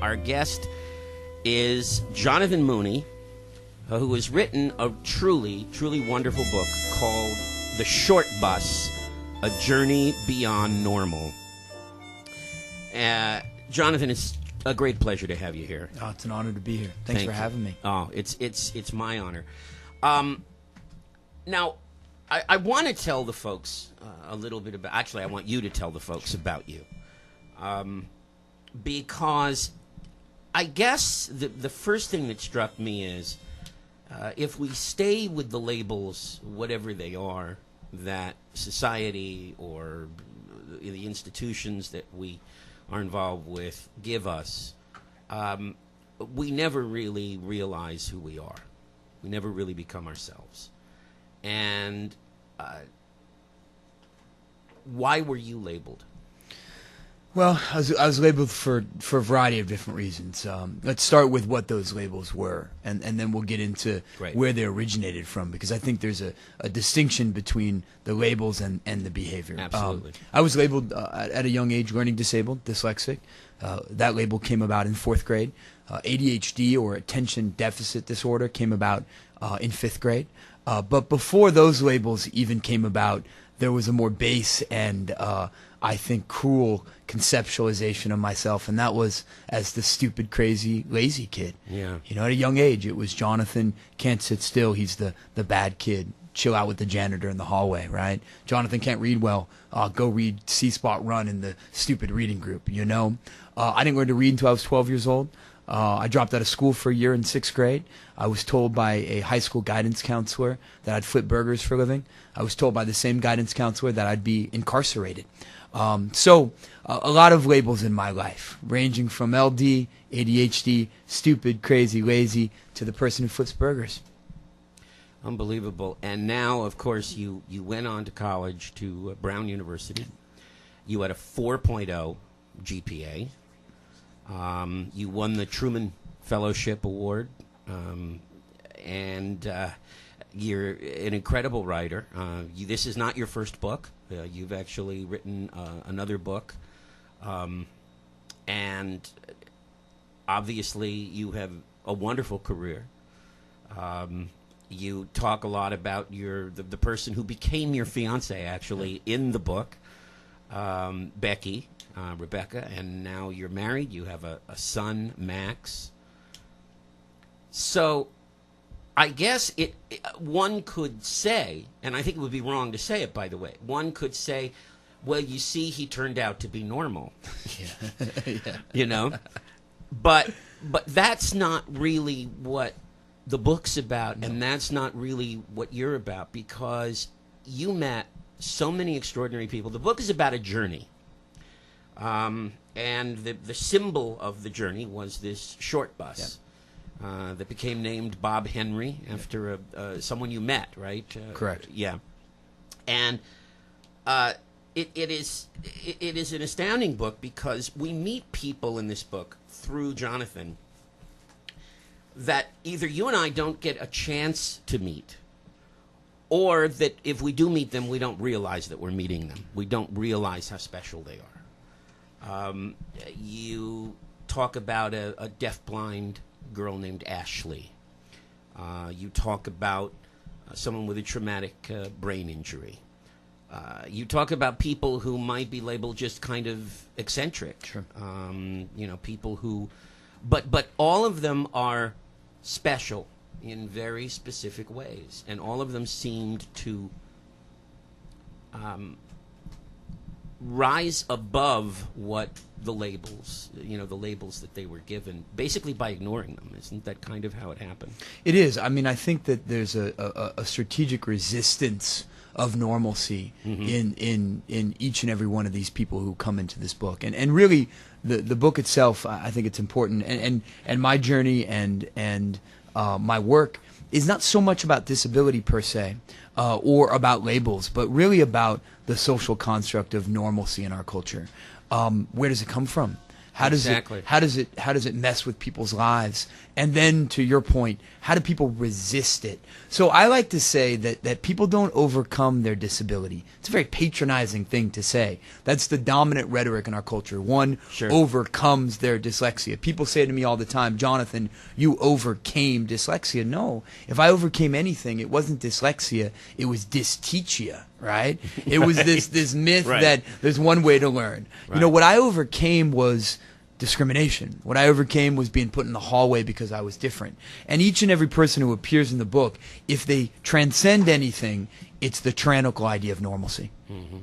Our guest is Jonathan Mooney, who has written a truly, truly wonderful book called The Short Bus, A Journey Beyond Normal. Jonathan, it's a great pleasure to have you here. Oh, it's an honor to be here. Thanks for having me. Oh, it's my honor. Now, I want to tell the folks a little bit about... Actually, I want you to tell the folks about you. Because I guess the first thing that struck me is if we stay with the labels, whatever they are, that society or the institutions that we are involved with give us, we never really realize who we are. We never really become ourselves. And why were you labeled? Well, I was labeled for a variety of different reasons. Let's start with what those labels were, and then we'll get into where they originated from, because I think there's a distinction between the labels and the behavior. Absolutely. I was labeled at a young age learning disabled, dyslexic. That label came about in 4th grade. ADHD, or attention deficit disorder, came about in 5th grade. But before those labels even came about, there was a more base and I think cruel conceptualization of myself, and that was as the stupid, crazy, lazy kid. Yeah. You know, at a young age, it was Jonathan can't sit still. He's the bad kid. Chill out with the janitor in the hallway, right? Jonathan can't read well. Go read C-Spot Run in the stupid reading group, you know? I didn't learn to read until I was 12 years old. I dropped out of school for a year in 6th grade. I was told by a high school guidance counselor that I'd flip burgers for a living. I was told by the same guidance counselor that I'd be incarcerated. So a lot of labels in my life, ranging from LD, ADHD, stupid, crazy, lazy, to the person who flips burgers. Unbelievable. And now, of course, you went on to college, to Brown University. You had a 4.0 GPA. You won the Truman Fellowship Award, and you're an incredible writer. This is not your first book. You've actually written another book, and obviously you have a wonderful career. You talk a lot about the person who became your fiance, actually, in the book, Rebecca, and now you're married. You have a son, Max. So I guess one could say, and I think it would be wrong to say it, by the way, one could say, well, you see, he turned out to be normal. Yeah. Yeah. You know? But that's not really what the book's about, and that's not really what you're about, because you met so many extraordinary people. The book is about a journey. And the symbol of the journey was this short bus that became named Bob Henry after someone you met, right? Correct. Yeah. And it is an astounding book, because we meet people in this book through Jonathan that either you and I don't get a chance to meet, or that if we do meet them, we don't realize that we're meeting them. We don't realize how special they are. You talk about a deafblind girl named Ashley. You talk about someone with a traumatic brain injury. You talk about people who might be labeled just kind of eccentric. Sure. You know, people who... But all of them are special in very specific ways. And all of them seemed to... rise above what the labels that they were given, basically by ignoring them. Isn't that kind of how it happened? It is. I mean, I think that there's a strategic resistance of normalcy in each and every one of these people who come into this book. And really, the book itself, I think it's important. And my journey and my work is not so much about disability per se, or about labels, but really about the social construct of normalcy in our culture. Where does it come from? How does Exactly. how does it mess with people's lives? And then to your point, how do people resist it? So I like to say that people don't overcome their disability. It's a very patronizing thing to say. That's the dominant rhetoric in our culture. One Sure. overcomes their dyslexia. People say to me all the time, Jonathan, you overcame dyslexia. No, if I overcame anything, it wasn't dyslexia, it was dysteachia, right? It was this myth Right. that there's one way to learn. Right. You know, what I overcame was discrimination. What I overcame was being put in the hallway because I was different. And each and every person who appears in the book, if they transcend anything, it's the tyrannical idea of normalcy. Mm-hmm.